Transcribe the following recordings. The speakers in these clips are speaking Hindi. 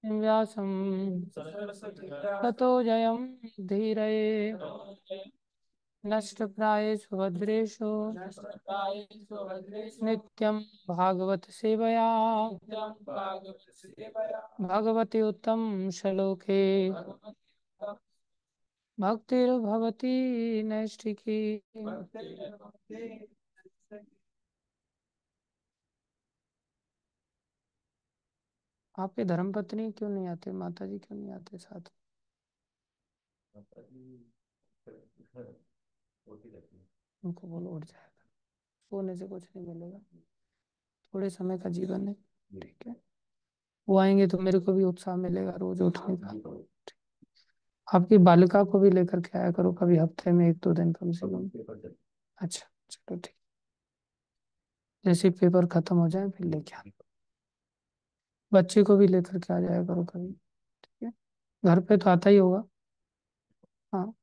व्यासं ततो जयं धीरये नष्टप्रायेषु भद्रेषु नित्यं भागवत सेवया भगवति उत्तम श्लोके भक्तिर्भवति नैष्ठिकी। आपके धर्मपत्नी क्यों नहीं आते, माता जी क्यों नहीं आते साथ? उनको बोलो उठ जाएगा, सोने से कुछ नहीं मिलेगा, थोड़े समय का जीवन है, ठीक है। वो आएंगे तो मेरे को भी उत्साह मिलेगा रोज उठने का। आपकी बालिका को भी लेकर के आया करो कभी, हफ्ते में एक दो दिन कम से कम। अच्छा चलो ठीक, जैसे ही पेपर खत्म हो जाए फिर लेके आना। बच्चे को भी लेकर के आ जाया करो कभी, ठीक है। घर पे तो आता ही होगा। हाँ,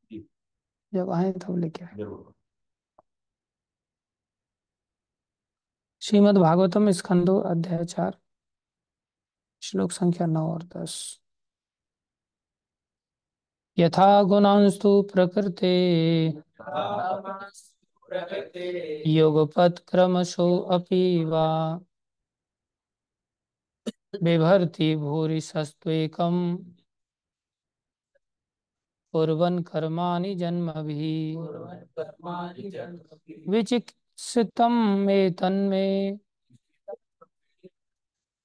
जब आए तब लेके आए। श्रीमद् भागवतम स्कंदो अध्याय 4, श्लोक संख्या 9 और 10। यथा गुणांस्तु प्रकृते योगपत् क्रमशो अपि वा बिभर्ति भूरिशस्त्वेकम् कुर्वन् कर्माणि जन्मभिः विचिकित्सितम् एतन्मे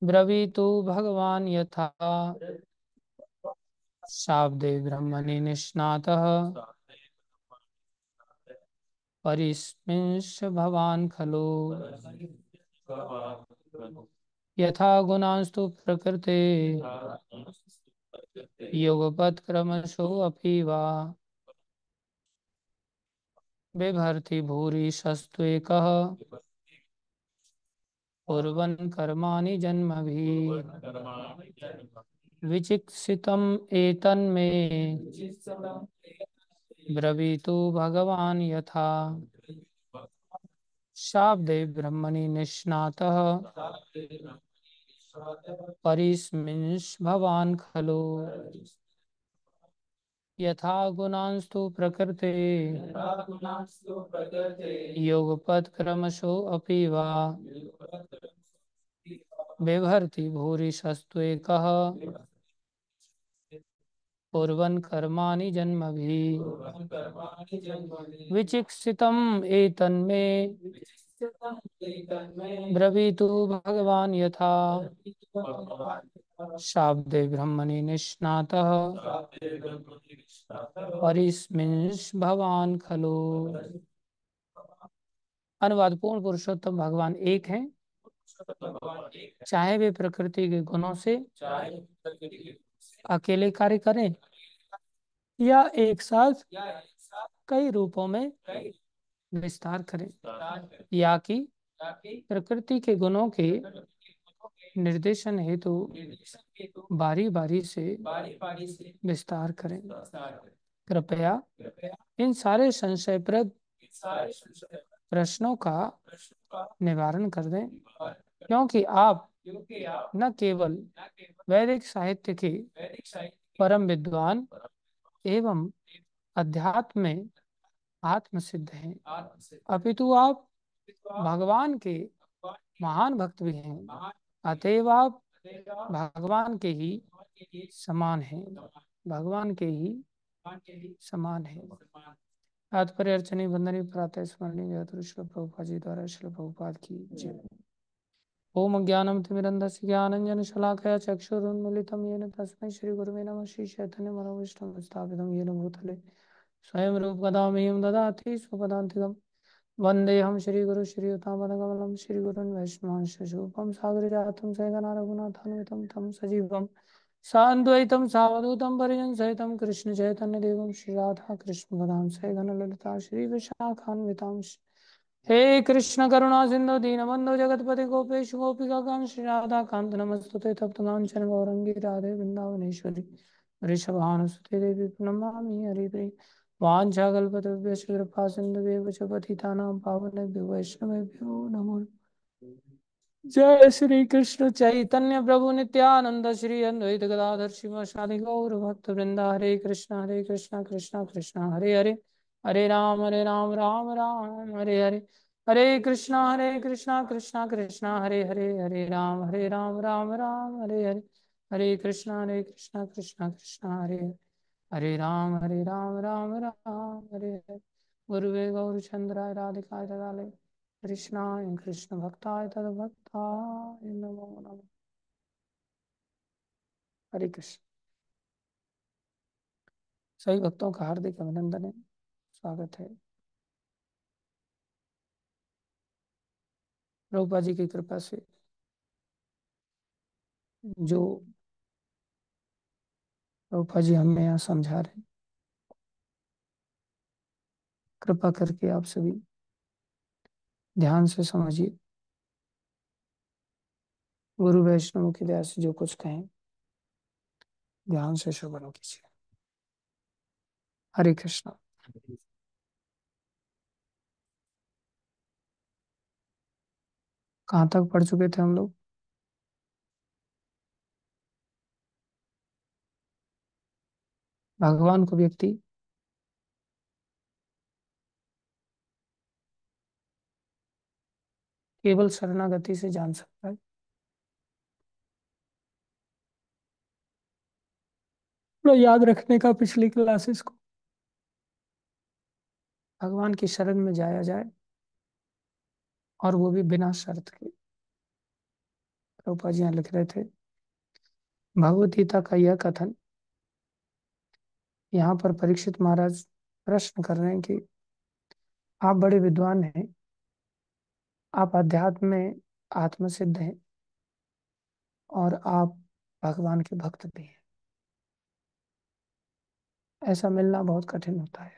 ब्रवीतु भगवान् यथा शाब्दे ब्रह्मणि निष्णातः परिस्मिंश भवान् खलु। यथा गुणांस्तु प्रकृते युगपत् क्रमशो अपि वा बिभर्ति भूरि सस्त्वेकः कुर्वन् कर्माणि जन्मभिः विचिकित्सितम् एतन्मे ब्रवीतु भगवान् यथा शाब्दे ब्रह्मणि निष्णातः परिस्मिंश भवान् खलु। यथा गुणांस्तु प्रकृते योगपत् क्रमशो अपि वा बिभर्ति भूरि सस्त्वेकः कुर्वन् कर्माणि जन्मभिः विचिकित्सितम् एतन्मे ब्रवीतु भगवान् यथा शाब्दे ब्रह्मणि निष्णातः परिस्मिंश भवान् खलु। अनुवाद: पूर्ण पुरुषोत्तम भगवान एक हैं, चाहे वे प्रकृति के गुणों से अकेले कार्य करें या एक साथ कई रूपों में विस्तार करें, या कि प्रकृति के गुणों के निर्देशन हेतु बारी बारी से विस्तार करें। कृपया इन सारे संशयप्रद प्रश्नों का निवारण कर दें, क्योंकि आप न केवल वैदिक साहित्य के परम विद्वान एवं अध्यात्म में आत्मसिद्ध हैं, अपितु आप भगवान के महान भक्त भी हैं। अतएव आप भगवान के ही समान हैं, भगवान के ही समान है। तात्पर्य: अर्चनी वंदनी प्रातः स्मरणीय जयतु श्रील प्रभुपाद जी द्वारा श्रील प्रभुपाद की जय। ओम ज्ञानम तिमिरन्धस्य ज्ञानञ्जनशलाकया चक्षुरुन्मीलितं येन तस्मै श्रीगुरुवे नमः। श्री चैतन्य मनोभीष्टं स्थापितं येन भूतले स्वयं रूपकदा मह्यं ददाति स्वपदान्तिकं। वन्देऽहं श्रीगुरु श्रीयुतापदकमलं श्रीगुरुन् वैष्णवांश्च रूपं सागरजातं सहगना रघुनाथान्वितं तं सजीवं सान्द्वैतं सावधूतं परिजनसहितं कृष्णचैतन्यदेवं श्रीराधा कृष्णपदां सहगणललिता श्रीविशाखान्वितांश्च। हे कृष्ण करुणा सिंधु दीनबंधु जगतपति गोपेश गोपिकाकांत श्री राधा कांत नमस्तुते तप्तकांचन गौरंगी राधे वृंदावनेश्वरी वृषभानुसुते देवी प्रणमामि हरिप्रिय। वाञ्छाकल्पतरुभ्यश्च कृपा सिन्धुभ्येव च पतितानां पावनेभ्यो वैष्णवेभ्यो नमो नमः। जय श्री कृष्ण चैतन्य प्रभु नित्यानंद श्री अद्वैत गदाधर शिवासादि गौर भक्त वृंदा। हरे कृष्णा कृष्णा कृष्णा हरे हरे, हरे राम राम राम हरे हरे, हरे कृष्णा कृष्णा कृष्णा हरे हरे, हरे राम राम राम हरे हरे, हरे कृष्णा कृष्णा कृष्णा हरे हरे, हरे राम राम राम हरे हरे। गुरुवे गौरचंद्राय राधिकाय तदालय कृष्णाय कृष्ण भक्ताय तद्भक्ताय नमो नमः। हरे कृष्ण। सभी भक्तों का हार्दिक अभिनंदन है, स्वागत है। प्रभुपा जी की कृपा से जो प्रभुपा जी हमें यहाँ समझा रहे हैं, कृपा करके आप सभी ध्यान से समझिए। गुरु वैष्णव की दया से जो कुछ कहें ध्यान से श्रवण कीजिए। हरे कृष्ण। कहाँ तक पढ़ चुके थे हम लोग? भगवान को व्यक्ति केवल शरणागति से जान सकता है। तो याद रखने का पिछली क्लासेस को, भगवान की शरण में जाया जाए और वो भी बिना शर्त के। प्रभुपा जी यहाँ लिख रहे थे, भगवत गीता का यह कथन यहाँ पर परीक्षित महाराज प्रश्न कर रहे हैं कि आप बड़े विद्वान हैं, आप अध्यात्म में आत्मसिद्ध हैं और आप भगवान के भक्त भी हैं। ऐसा मिलना बहुत कठिन होता है।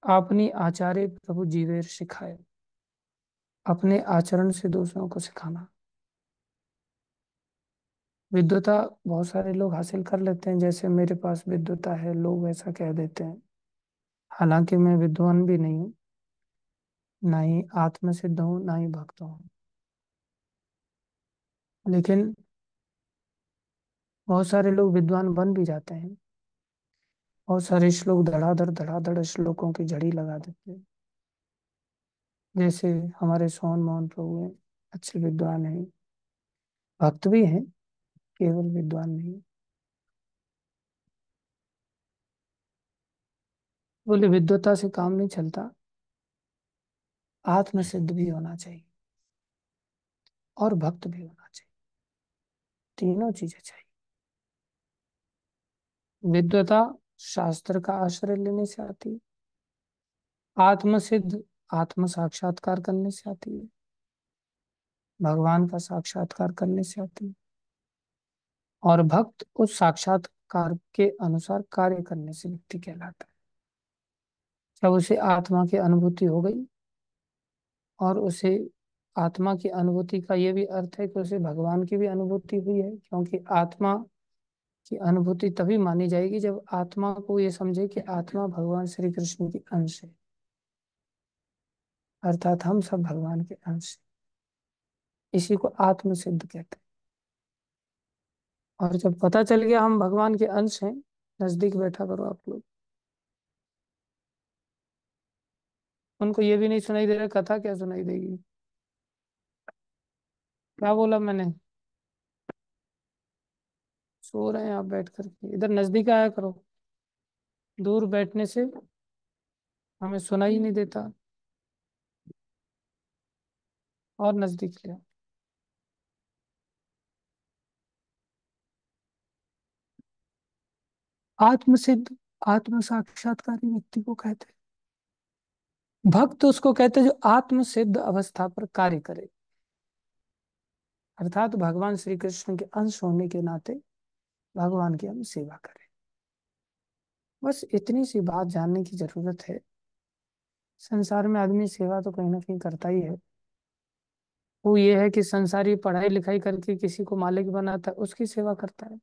आपने आचार्य प्रभु जीवेर सिखाए, अपने आचरण से दूसरों को सिखाना। विद्वता बहुत सारे लोग हासिल कर लेते हैं, जैसे मेरे पास विद्वता है, लोग ऐसा कह देते हैं। हालांकि मैं विद्वान भी नहीं हूँ, ना ही आत्मसिद्ध हूँ, ना ही भक्त हूँ। लेकिन बहुत सारे लोग विद्वान बन भी जाते हैं। बहुत सारे श्लोक धड़ाधड़ श्लोकों की झड़ी लगा देते हैं। जैसे हमारे सोहन मोहन प्रभु हैं, अच्छे विद्वान हैं, भक्त भी हैं, केवल विद्वान नहीं। बोले विद्वता से काम नहीं चलता, आत्म सिद्ध भी होना चाहिए और भक्त भी होना चाहिए। तीनों चीजें चाहिए। विद्वता शास्त्र का आश्रय लेने से आती है, आत्म सिद्ध आत्म साक्षात्कार करने से आती है, भगवान का साक्षात्कार करने से आती है, और भक्त उस साक्षात्कार के अनुसार कार्य करने से व्यक्ति कहलाता है। जब उसे आत्मा की अनुभूति हो गई, और उसे आत्मा की अनुभूति का ये भी अर्थ है कि उसे भगवान की भी अनुभूति हुई है, क्योंकि आत्मा की अनुभूति तभी मानी जाएगी जब आत्मा को ये समझे कि आत्मा भगवान श्री कृष्ण की अंश है, अर्थात हम सब भगवान के अंश हैं। इसी को आत्म सिद्ध कहते हैं। और जब पता चल गया हम भगवान के अंश हैं, नजदीक बैठा करो आप लोग, उनको ये भी नहीं सुनाई दे रहा, कथा क्या सुनाई देगी? क्या बोला मैंने? सो रहे हैं आप बैठ करके, इधर नजदीक आया करो। दूर बैठने से हमें सुनाई नहीं देता, और नजदीक ले आओ। आत्मसिद्ध आत्म साक्षात्कारी व्यक्ति को कहते हैं। भक्त उसको कहते हैं जो आत्म सिद्ध अवस्था पर कार्य करे, अर्थात भगवान श्री कृष्ण के अंश होने के नाते भगवान की हम सेवा करें। बस इतनी सी बात जानने की जरूरत है। संसार में आदमी सेवा तो कहीं ना कहीं करता ही है। वो ये है कि संसारी पढ़ाई लिखाई करके किसी को मालिक बनाता है, उसकी सेवा करता है,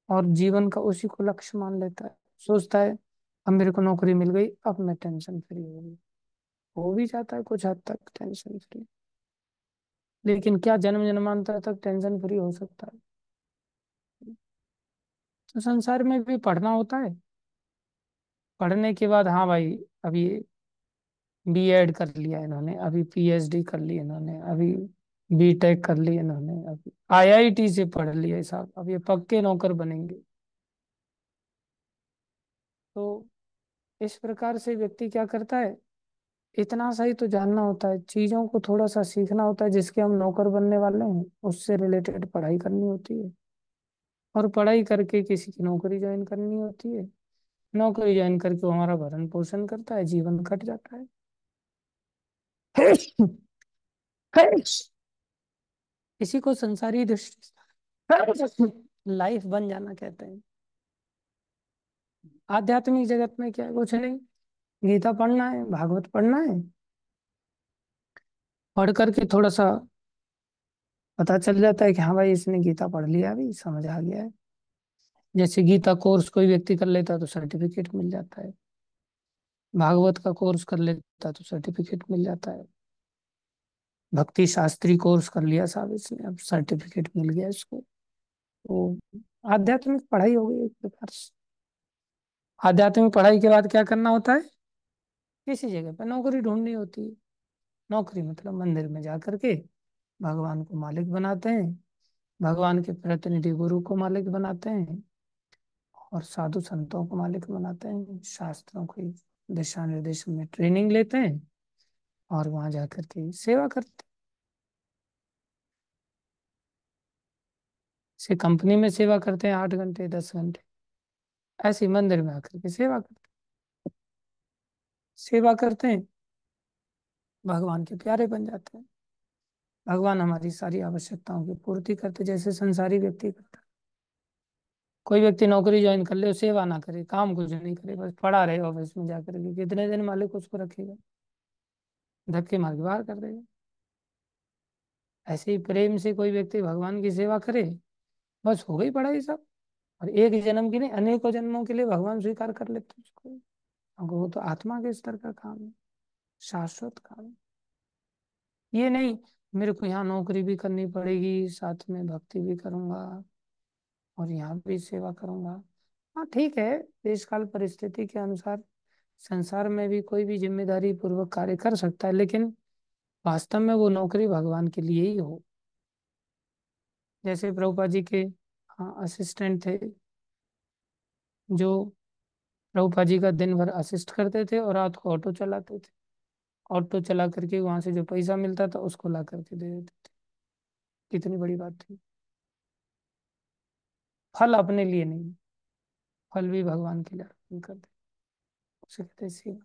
और जीवन का उसी को लक्ष्य मान लेता है। सोचता है अब मेरे को नौकरी मिल गई, अब मैं टेंशन फ्री हो गई। हो भी जाता है कुछ हद तक टेंशन फ्री, लेकिन क्या जन्म जन्मांतर तक टेंशन फ्री हो सकता है? तो संसार में भी पढ़ना होता है। पढ़ने के बाद हाँ भाई, अभी बीएड कर लिया इन्होंने, अभी पीएचडी कर ली इन्होंने, अभी बीटेक कर ली इन्होंने, अभी आईआईटी से पढ़ लिया साहब, अब ये पक्के नौकर बनेंगे। तो इस प्रकार से व्यक्ति क्या करता है, इतना सही तो जानना होता है, चीजों को थोड़ा सा सीखना होता है, जिसके हम नौकर बनने वाले हैं उससे रिलेटेड पढ़ाई करनी होती है। और पढ़ाई करके किसी की नौकरी ज्वाइन करनी होती है। नौकरी ज्वाइन करके वो हमारा भरण पोषण करता है, जीवन कट जाता है। इसी को संसारी दृष्टि लाइफ बन जाना कहते हैं। आध्यात्मिक जगत में क्या है, कुछ नहीं, गीता पढ़ना है, भागवत पढ़ना है, पढ़ करके थोड़ा सा पता चल जाता है कि हाँ भाई इसने गीता पढ़ लिया, अभी समझ आ गया है। जैसे गीता कोर्स कोई व्यक्ति कर लेता है तो सर्टिफिकेट मिल जाता है, भागवत का कोर्स कर लेता है तो सर्टिफिकेट मिल जाता है, भक्ति शास्त्री कोर्स कर लिया साहब इसने, अब सर्टिफिकेट मिल गया इसको। तो आध्यात्मिक पढ़ाई हो गई एक प्रकार से। आध्यात्मिक पढ़ाई के बाद क्या करना होता है, किसी जगह पर नौकरी ढूंढनी होती है। नौकरी मतलब मंदिर में जा करके भगवान को मालिक बनाते हैं, भगवान के प्रतिनिधि गुरु को मालिक बनाते हैं, और साधु संतों को मालिक बनाते हैं, शास्त्रों की दिशा निर्देशन में ट्रेनिंग लेते हैं, और वहां जाकर के सेवा करते हैं। से कंपनी में सेवा करते हैं 8 घंटे 10 घंटे, ऐसे ही मंदिर में आकर के सेवा करते हैं। सेवा करते हैं, भगवान के प्यारे बन जाते हैं। भगवान हमारी सारी आवश्यकताओं की पूर्ति करते, जैसे संसारी व्यक्ति करता है। कोई व्यक्ति नौकरी ज्वाइन कर ले, वो सेवा ना करे, काम कुछ नहीं करे, बस पड़ा रहे ऑफिस में जाकर के, कितने दिन मालिक उसको रखेगा, धक्के मार के बाहर कर देगा। ऐसे ही प्रेम से कोई व्यक्ति भगवान की सेवा करे, बस हो गई पढ़ाई सब। और एक जन्म की नहीं, अनेकों जन्मों के लिए भगवान स्वीकार कर लेते हैं उसको, क्योंकि वो तो आत्मा के स्तर का काम है, शाश्वत काम है। ये नहीं मेरे को यहाँ नौकरी भी करनी पड़ेगी, साथ में भक्ति भी करूंगा, और यहाँ भी सेवा करूंगा। हाँ ठीक है, देश काल परिस्थिति के अनुसार संसार में भी कोई भी जिम्मेदारी पूर्वक कार्य कर सकता है, लेकिन वास्तव में वो नौकरी भगवान के लिए ही हो। जैसे प्रभुपा जी के हाँ असिस्टेंट थे, जो प्रभुपा जी का दिन भर असिस्ट करते थे और रात को ऑटो चलाते थे। ऑटो चला करके वहां से जो पैसा मिलता था उसको ला करके दे देते थे। कितनी बड़ी बात थी। फल अपने लिए नहीं, फल भी भगवान के लिए अर्पण करते, उसे कहते हैं सेवा।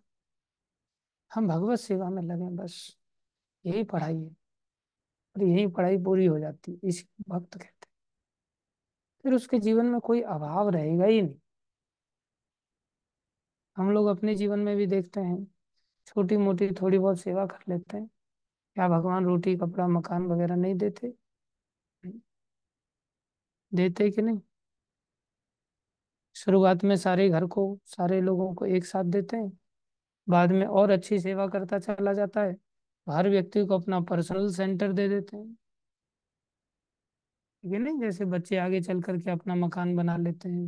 हम भगवत सेवा में लगे बस, यही पढ़ाई है। और यही पढ़ाई पूरी हो जाती है, इसी को भक्त कहते हैं। फिर उसके जीवन में कोई अभाव रहेगा ही नहीं। हम लोग अपने जीवन में भी देखते हैं, छोटी मोटी थोड़ी बहुत सेवा कर लेते हैं, क्या भगवान रोटी कपड़ा मकान वगैरह नहीं देते? देते कि नहीं? शुरुआत में सारे घर को, सारे लोगों को एक साथ देते हैं, बाद में और अच्छी सेवा करता चला जाता है, हर व्यक्ति को अपना पर्सनल सेंटर दे देते हैं। ठीक है नहीं, जैसे बच्चे आगे चल करके अपना मकान बना लेते हैं,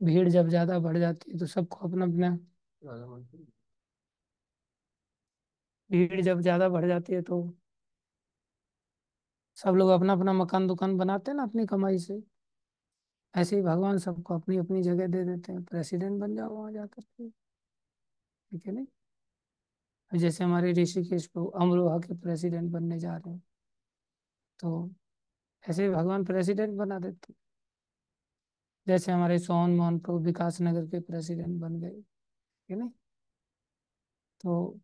भीड़ जब ज्यादा बढ़ जाती है तो सबको अपना अपना, भीड़ जब ज्यादा बढ़ जाती है तो सब लोग अपना अपना मकान दुकान बनाते हैं ना अपनी कमाई से। ऐसे ही भगवान सबको अपनी अपनी जगह दे देते हैं, प्रेसिडेंट बन जाओ वहां जाकर के। ठीक है नहीं, जैसे हमारे ऋषिकेश प्रभु अमरोहा के प्रेसिडेंट बनने जा रहे हैं, तो ऐसे ही भगवान प्रेसिडेंट बना देते हैं। जैसे हमारे सोहन मोहन प्रभु विकास नगर के प्रेसिडेंट बन गए, ठीक है नहीं। तो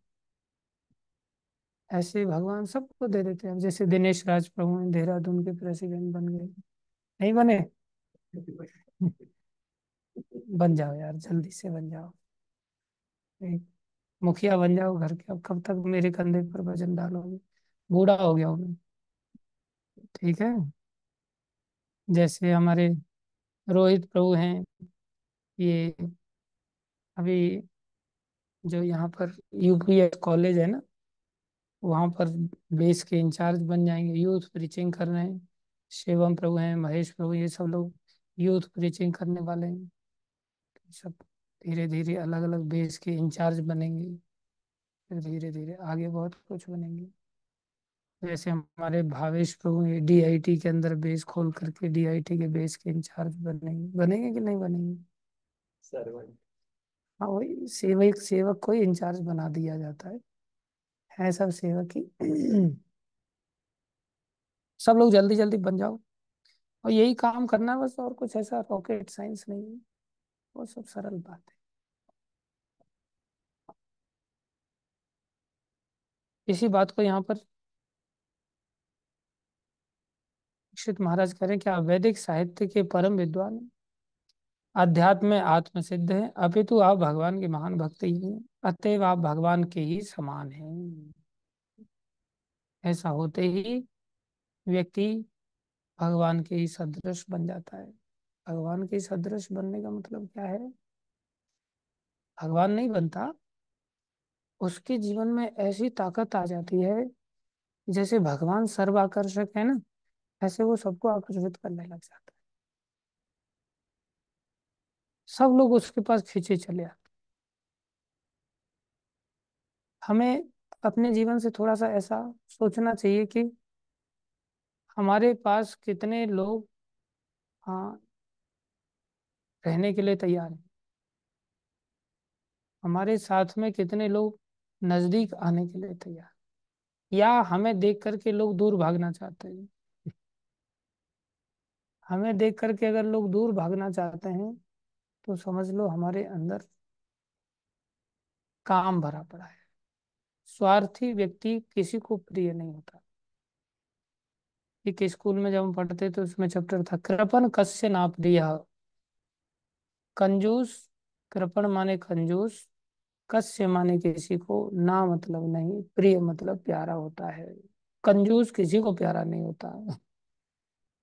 ऐसे ही भगवान सबको दे देते हैं। अब जैसे दिनेश राज प्रभु हैं, देहरादून के प्रेसिडेंट बन गए, नहीं बने? बन जाओ यार, जल्दी से बन जाओ, एक मुखिया बन जाओ घर के। अब कब तक मेरे कंधे पर वजन डालोगे, बूढ़ा हो गया हूँ मैं। ठीक है, जैसे हमारे रोहित प्रभु हैं, ये अभी जो यहाँ पर यूपीएस कॉलेज है ना, वहां पर बेस के इंचार्ज बन जाएंगे, यूथ प्रीचिंग कर रहे हैं। शिवम प्रभु हैं, महेश प्रभु, ये सब लोग यूथ प्रीचिंग करने वाले हैं। सब धीरे धीरे अलग अलग बेस के इंचार्ज बनेंगे, फिर धीरे धीरे आगे बहुत कुछ बनेंगे। जैसे हमारे भावेश प्रभु ये डीआईटी के अंदर बेस खोल करके डीआईटी के बेस के इंचार्ज बनेंगे, बनेंगे कि नहीं बनेंगे? हाँ, वही सेवक सेवक को ही इंचार्ज बना दिया जाता है सब सेवक ही। सब लोग जल्दी जल्दी बन जाओ, और यही काम करना है बस, और कुछ ऐसा रॉकेट साइंस नहीं है, वो सब सरल बात है। इसी बात को यहाँ पर दीक्षित महाराज कह रहे हैं कि आप वैदिक साहित्य के परम विद्वान हैं, अध्यात्म में आत्म सिद्ध है, अपितु आप भगवान के महान भक्त ही हैं, अतएव आप भगवान के ही समान हैं। ऐसा होते ही व्यक्ति भगवान के ही सदृश बन जाता है। भगवान के सदृश बनने का मतलब क्या है? भगवान नहीं बनता, उसके जीवन में ऐसी ताकत आ जाती है, जैसे भगवान सर्वाकर्षक है ना, ऐसे वो सबको आकर्षित करने लग जाता है। सब लोग उसके पास खींचे चले आते। हमें अपने जीवन से थोड़ा सा ऐसा सोचना चाहिए कि हमारे पास कितने लोग, हाँ, रहने के लिए तैयार हैं, हमारे साथ में कितने लोग नजदीक आने के लिए तैयार, या हमें देख करके लोग दूर भागना चाहते हैं। हमें देख करके अगर लोग दूर भागना चाहते हैं, तो समझ लो हमारे अंदर काम भरा पड़ा है। स्वार्थी व्यक्ति किसी को प्रिय नहीं होता। एक स्कूल में जब हम पढ़ते तो उसमें चैप्टर था, कृपण कस्य ना प्रिय। कंजूस, कृपण माने कंजूस, कस्य माने किसी को, ना मतलब नहीं, प्रिय मतलब प्यारा होता है। कंजूस किसी को प्यारा नहीं होता।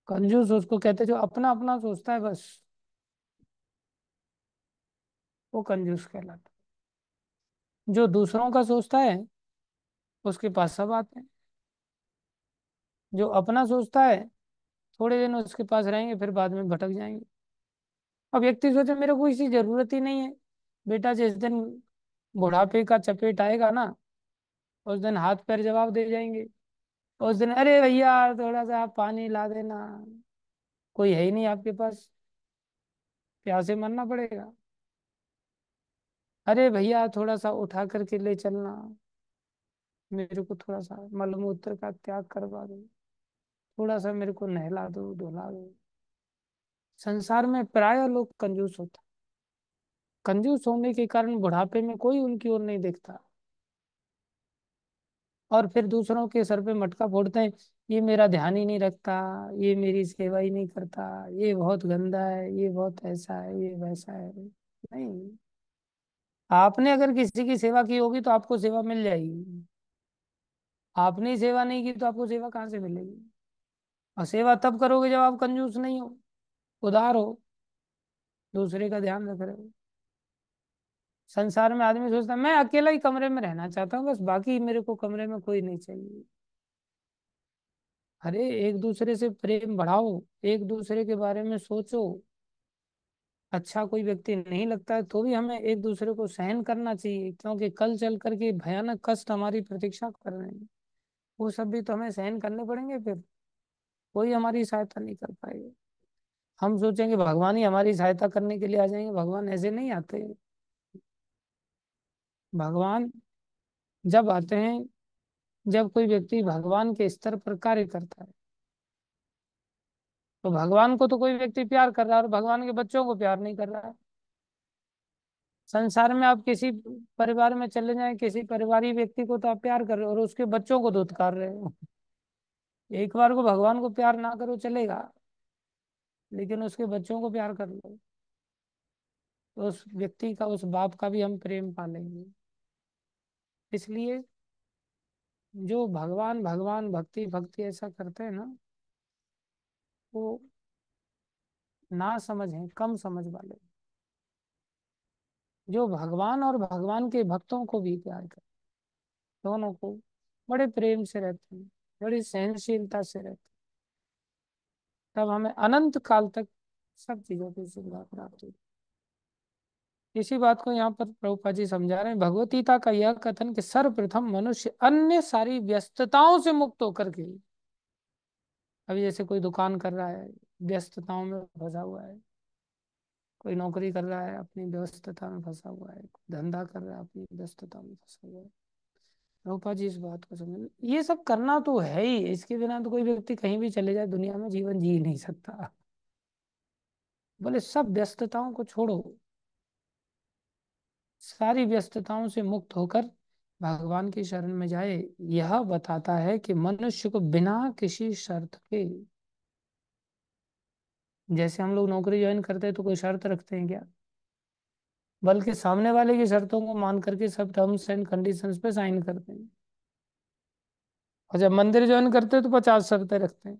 कंजूस उसको कहते जो अपना अपना सोचता है बस, वो कंजूस कहलाता है। जो दूसरों का सोचता है, उसके पास सब आते हैं। जो अपना सोचता है, थोड़े दिन उसके पास रहेंगे, फिर बाद में भटक जाएंगे। अब व्यक्ति सोचे मेरे को इसी जरूरत ही नहीं है। बेटा जिस दिन बुढ़ापे का चपेट आएगा ना, उस दिन हाथ पैर जवाब दे जाएंगे। उस दिन अरे भैया थोड़ा सा आप पानी ला देना, कोई है ही नहीं आपके पास, प्यासे मरना पड़ेगा। अरे भैया थोड़ा सा उठा करके ले चलना, मेरे को थोड़ा सा मलमूत्र का त्याग करवा दो, थोड़ा सा मेरे को नहला दो धुला दो। संसार में प्राय लोग कंजूस होते हैं। कंजूस होने के कारण बुढ़ापे में कोई उनकी ओर नहीं देखता, और फिर दूसरों के सर पे मटका फोड़ते हैं, ये मेरा ध्यान ही नहीं रखता, ये मेरी सेवा ही नहीं करता, ये बहुत गंदा है, ये बहुत ऐसा है, ये वैसा है। नहीं, आपने अगर किसी की सेवा की होगी तो आपको सेवा मिल जाएगी। आपने ही सेवा नहीं की तो आपको सेवा कहाँ से मिलेगी? और सेवा तब करोगे जब आप कंजूस नहीं हो, उदार हो, दूसरे का ध्यान रख रहे हो। संसार में आदमी सोचता है मैं अकेला ही कमरे में रहना चाहता हूँ, बस बाकी मेरे को कमरे में कोई नहीं चाहिए। अरे एक दूसरे से प्रेम बढ़ाओ, एक दूसरे के बारे में सोचो। अच्छा कोई व्यक्ति नहीं लगता है तो भी हमें एक दूसरे को सहन करना चाहिए, क्योंकि कल चल करके भयानक कष्ट हमारी प्रतीक्षा कर रहे हैं। वो सब भी तो हमें सहन करने पड़ेंगे, फिर कोई हमारी सहायता नहीं कर पाएगा। हम सोचेंगे भगवान ही हमारी सहायता करने के लिए आ जाएंगे, भगवान ऐसे नहीं आते। भगवान जब आते हैं, जब कोई व्यक्ति भगवान के स्तर पर कार्य करता है। तो भगवान को तो कोई व्यक्ति प्यार कर रहा है और भगवान के बच्चों को प्यार नहीं कर रहा है। संसार में आप किसी परिवार में चले जाएं, किसी परिवारी व्यक्ति को तो आप प्यार कर रहे हो और उसके बच्चों को धुतकार रहे हो। एक बार को भगवान को प्यार ना करो चलेगा, लेकिन उसके बच्चों को प्यार कर लो, तो उस व्यक्ति का, उस बाप का भी हम प्रेम पालेंगे। इसलिए जो भगवान भगवान भक्ति भक्ति ऐसा करते हैं ना, वो ना समझ है, कम समझ वाले। जो भगवान और भगवान के भक्तों को भी प्यार कर, दोनों को, बड़े प्रेम से रहते हैं, बड़ी सहनशीलता से रहते हैं, तब हमें अनंत काल तक सब चीजों की सुविधा प्राप्त होगी। इसी बात को यहाँ पर प्रभुपाद जी समझा रहे हैं। भगवत गीता का यह कथन कि सर्वप्रथम मनुष्य अन्य सारी व्यस्तताओं से मुक्त होकर के, अभी जैसे कोई दुकान कर रहा है, व्यस्तताओं में फंसा हुआ है, कोई नौकरी कर रहा है अपनी व्यस्तता में फंसा हुआ है, कोई धंधा कर रहा है अपनी व्यस्तता में फंसा हुआ है। प्रभुपाद जी इस बात को समझ, ये सब करना तो है ही, इसके बिना तो कोई व्यक्ति कहीं भी चले जाए दुनिया में जीवन जी नहीं सकता। बोले सब व्यस्तताओं को छोड़ो, सारी व्यस्तताओं से मुक्त होकर भगवान की शरण में जाए। यह बताता है कि मनुष्य को बिना किसी शर्त के, जैसे हम लोग नौकरी ज्वाइन करते हैं तो कोई शर्त रखते हैं क्या? बल्कि सामने वाले की शर्तों को मान करके सब टर्म्स एंड कंडीशंस पे साइन करते हैं। और जब मंदिर ज्वाइन करते हैं तो 50 शर्तें रखते हैं।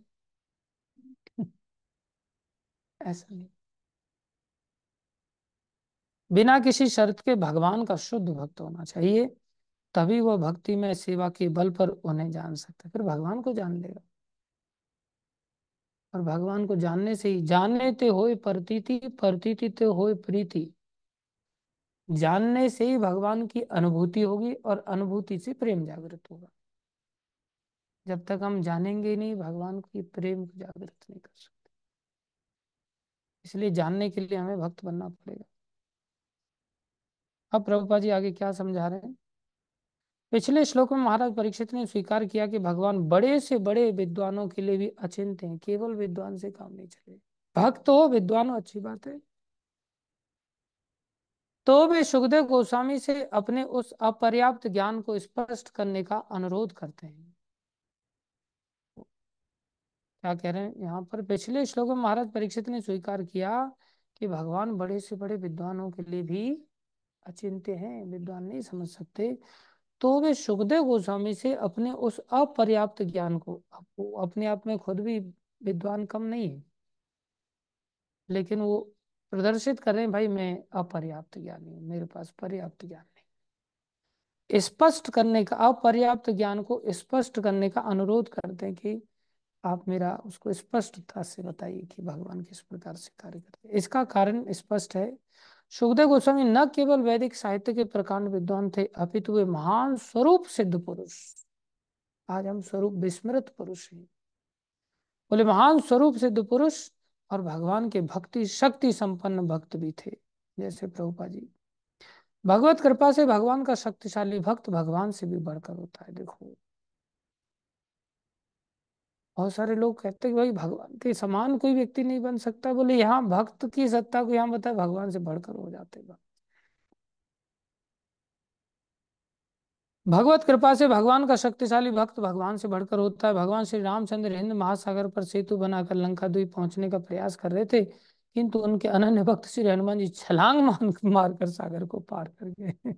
ऐसा नहीं, बिना किसी शर्त के भगवान का शुद्ध भक्त होना चाहिए, तभी वह भक्ति में सेवा के बल पर उन्हें जान सकता है, फिर भगवान को जान लेगा। और भगवान को जानने से ही, जानने ते होए प्रतीति, प्रतीति ते होए प्रीति, जानने से ही भगवान की अनुभूति होगी और अनुभूति से प्रेम जागृत होगा। जब तक हम जानेंगे नहीं भगवान की प्रेम को जागृत नहीं कर सकते। इसलिए जानने के लिए हमें भक्त बनना पड़ेगा। अब प्रभुपाद जी आगे क्या समझा रहे हैं। पिछले श्लोक में महाराज परीक्षित ने स्वीकार किया कि भगवान बड़े से बड़े विद्वानों के लिए भी अचिंत्य हैं, केवल विद्वान से काम नहीं चलेगा। भक्त हो, विद्वान हो, अच्छी बात है। तो वे सुखदेव गोस्वामी से अपने उस अपर्याप्त ज्ञान को स्पष्ट करने का अनुरोध करते हैं। क्या कह रहे हैं यहाँ पर, पिछले श्लोक में महाराज परीक्षित ने स्वीकार किया कि भगवान बड़े से बड़े विद्वानों के लिए भी अचिंत्य हैं, विद्वान नहीं समझ सकते। तो वे सुखदेव गोस्वामी से अपने उस अपर्याप्त ज्ञान को, वो अपने आप में खुद भी विद्वान कम नहीं है, लेकिन वो प्रदर्शित कर रहे हैं भाई मैं अपर्याप्त ज्ञानी हूँ, मेरे पास पर्याप्त ज्ञान नहीं, स्पष्ट करने का, अपर्याप्त ज्ञान को स्पष्ट करने का अनुरोध करते हैं कि आप मेरा उसको स्पष्टता से बताइए कि भगवान किस प्रकार से कार्य करते हैं। इसका कारण स्पष्ट है। सुखदेव गोस्वामी न केवल वैदिक साहित्य के प्रकांड विद्वान थे, अपितु वे महान स्वरूप सिद्ध पुरुष, आज हम स्वरूप विस्मृत पुरुष हैं, बोले महान स्वरूप सिद्ध पुरुष और भगवान के भक्ति शक्ति संपन्न भक्त भी थे। जैसे प्रभुपाद जी, भगवत कृपा से भगवान का शक्तिशाली भक्त भगवान से भी बढ़कर होता है। देखो बहुत सारे लोग कहते हैं कि भाई भगवान के समान कोई व्यक्ति नहीं बन सकता, बोले यहाँ भक्त की सत्ता को यहाँ बताए भगवान से बढ़कर हो जाते हैं। भगवत कृपा से भगवान का शक्तिशाली भक्त भगवान से बढ़कर होता है। भगवान श्री रामचंद्र हिंद महासागर पर सेतु बनाकर लंका द्वीप पहुंचने का प्रयास कर रहे थे, किंतु उनके अनन्य भक्त श्री हनुमान जी छलांग मारकर सागर को पार कर गए।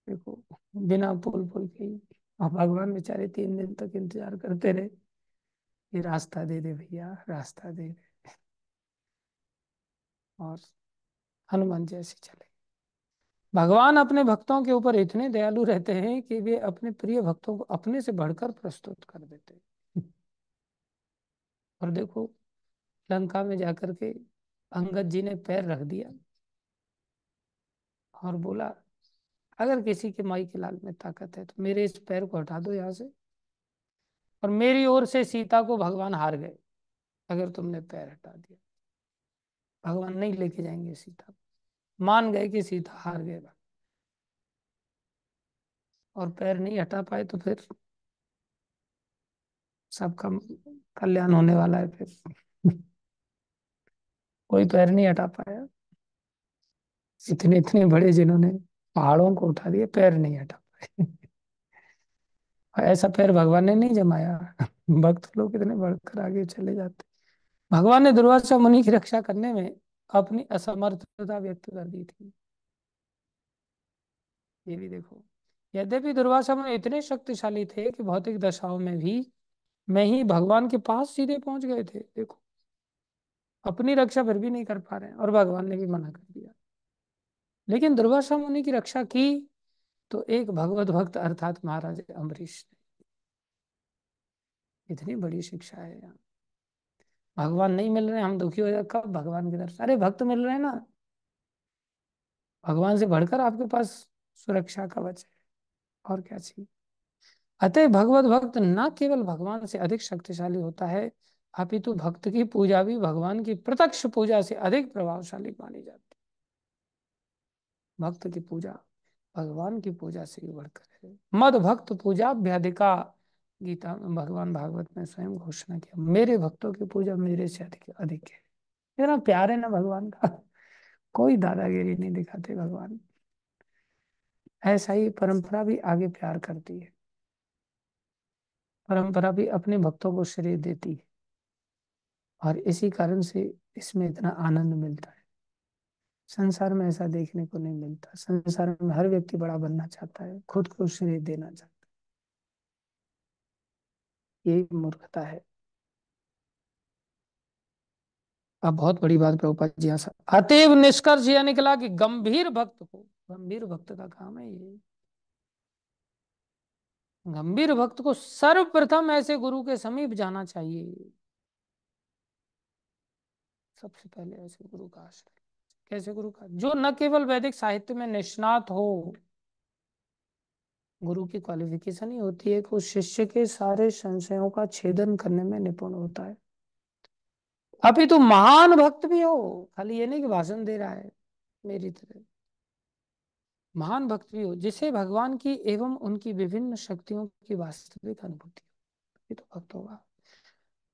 देखो, बिना पुल पुल के ही। और भगवान बेचारे 3 दिन तक इंतजार करते रहे कि रास्ता दे दे भैया, रास्ता दे दे, और हनुमान जैसे चले। भगवान अपने भक्तों के ऊपर इतने दयालु रहते हैं कि वे अपने प्रिय भक्तों को अपने से बढ़कर प्रस्तुत कर देते हैं। और देखो, लंका में जाकर के अंगद जी ने पैर रख दिया और बोला अगर किसी के माई के लाल में ताकत है तो मेरे इस पैर को हटा दो यहाँ से, और मेरी ओर से सीता को भगवान हार गए अगर तुमने पैर हटा दिया। भगवान नहीं लेके जाएंगे सीता को, मान गए कि सीता हार गए, और पैर नहीं हटा पाए तो फिर सबका कल्याण होने वाला है फिर। कोई पैर नहीं हटा पाया, इतने इतने बड़े जिन्होंने पहाड़ों को उठा दिए, पैर नहीं हटा पाए। ऐसा पैर भगवान ने नहीं जमाया। भक्त लोग इतने बढ़कर आगे चले जाते। भगवान ने दुर्वासा मुनि की रक्षा करने में अपनी असमर्थता व्यक्त कर दी थी, ये भी देखो। यद्यपि दुर्वासा मुनि इतने शक्तिशाली थे कि भौतिक दशाओं में भी मैं ही भगवान के पास सीधे पहुंच गए थे। देखो, अपनी रक्षा फिर भी नहीं कर पा रहे हैं और भगवान ने भी मना कर दिया। लेकिन दुर्वासा मुनि की रक्षा की तो एक भगवत भक्त अर्थात महाराज अम्बरीश ने। इतनी बड़ी शिक्षा है यहाँ। भगवान नहीं मिल रहे, हम दुखी हो जाए, कब भगवान की तरफ, अरे भक्त मिल रहे हैं ना, भगवान से बढ़कर आपके पास सुरक्षा कवच है, और क्या चाहिए। अतः भगवत भक्त न केवल भगवान से अधिक शक्तिशाली होता है, अपितु भक्त की पूजा भी भगवान की प्रत्यक्ष पूजा से अधिक प्रभावशाली मानी जाती है। भक्त की पूजा भगवान की पूजा से भी बढ़कर है। मद भक्त पूजा अभ्याधिका, गीता में भगवान भागवत में स्वयं घोषणा किया, मेरे भक्तों की पूजा मेरे से अधिक अधिक है। इतना प्यार है ना भगवान का, कोई दादागिरी नहीं दिखाते भगवान। ऐसा ही परंपरा भी आगे प्यार करती है, परंपरा भी अपने भक्तों को श्रेय देती है, और इसी कारण से इसमें इतना आनंद मिलता है। संसार में ऐसा देखने को नहीं मिलता, संसार में हर व्यक्ति बड़ा बनना चाहता है, खुद को श्रेय देना चाहता है, यही मूर्खता है। अब बहुत बड़ी बात प्रभुपाद जी यहाँ अतएव निष्कर्ष यह निकला कि गंभीर भक्त को, गंभीर भक्त का काम है ये, गंभीर भक्त को सर्वप्रथम ऐसे गुरु के समीप जाना चाहिए। सबसे पहले ऐसे गुरु का आश्रय। कैसे गुरु का, जो न केवल वैदिक साहित्य में निष्णात हो, गुरु की क्वालिफिकेशन ही होती है कि उस शिष्य के सारे संशयों का छेदन करने में निपुण होता है। अभी तो महान भक्त भी हो, खाली ये नहीं कि भाषण दे रहा है मेरी तरह, महान भक्त भी हो जिसे भगवान की एवं उनकी विभिन्न शक्तियों की वास्तविक अनुभूति हो, ये तो भक्त होगा।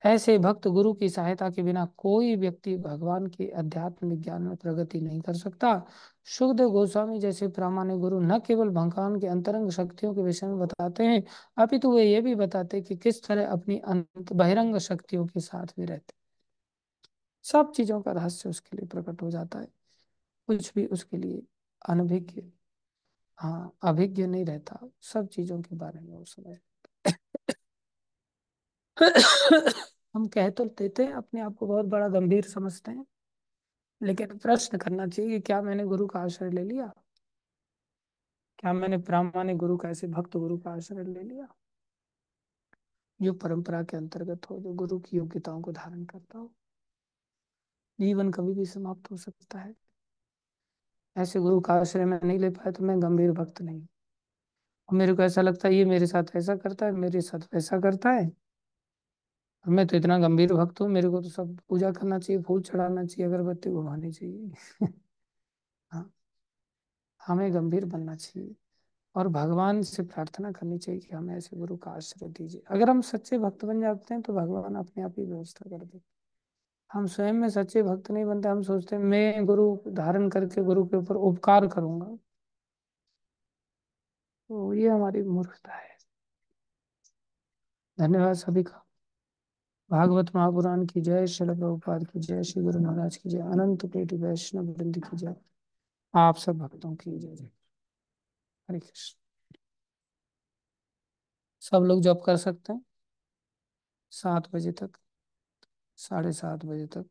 ऐसे भक्त गुरु की सहायता के बिना कोई व्यक्ति भगवान के अध्यात्म ज्ञान में प्रगति नहीं कर सकता। सुखदेव गोस्वामी जैसे प्रामाणिक गुरु न केवल भगवान के अंतरंग शक्तियों के विषय में बताते हैं, अपितु वे ये भी बताते हैं कि किस तरह अपनी बहिरंग शक्तियों के साथ भी रहते। सब चीजों का रहस्य उसके लिए प्रकट हो जाता है, कुछ भी उसके लिए अनभिज्ञ, हाँ अभिज्ञ नहीं रहता, सब चीजों के बारे में वो समझ। हम कह तो देते हैं, अपने आप को बहुत बड़ा गंभीर समझते हैं, लेकिन प्रश्न करना चाहिए कि क्या मैंने गुरु का आश्रय ले लिया, क्या मैंने प्रामाणिक गुरु का, ऐसे भक्त गुरु का आश्रय ले लिया, जो परंपरा के अंतर्गत हो, जो गुरु की योग्यताओं को धारण करता हो। जीवन कभी भी समाप्त हो सकता है, ऐसे गुरु का आश्रय मैं नहीं ले पाया तो मैं गंभीर भक्त नहीं। और मेरे को ऐसा लगता है ये मेरे साथ ऐसा करता है, मेरे साथ वैसा करता है, और मैं तो इतना गंभीर भक्त हूँ, मेरे को तो सब पूजा करना चाहिए, फूल चढ़ाना चाहिए, अगरबत्ती घुमानी चाहिए। हाँ, हमें गंभीर बनना चाहिए और भगवान से प्रार्थना करनी चाहिए कि हमें ऐसे गुरु का आश्रय दीजिए। अगर हम सच्चे भक्त बन जाते हैं तो भगवान अपने आप ही व्यवस्था कर देते। हम स्वयं में सच्चे भक्त नहीं बनते, हम सोचते हैं मैं गुरु धारण करके गुरु के ऊपर उपकार करूंगा, तो ये हमारी मूर्खता है। धन्यवाद सभी का। भागवत महापुराण की जय, श्रील प्रभुपाद की जय, श्री गुरु महाराज की जय, अनंत कोटि वैष्णव वृंद की जय, आप सब भक्तों की जय। हरे कृष्ण। सब लोग जॉब कर सकते हैं 7 बजे तक, 7:30 बजे तक।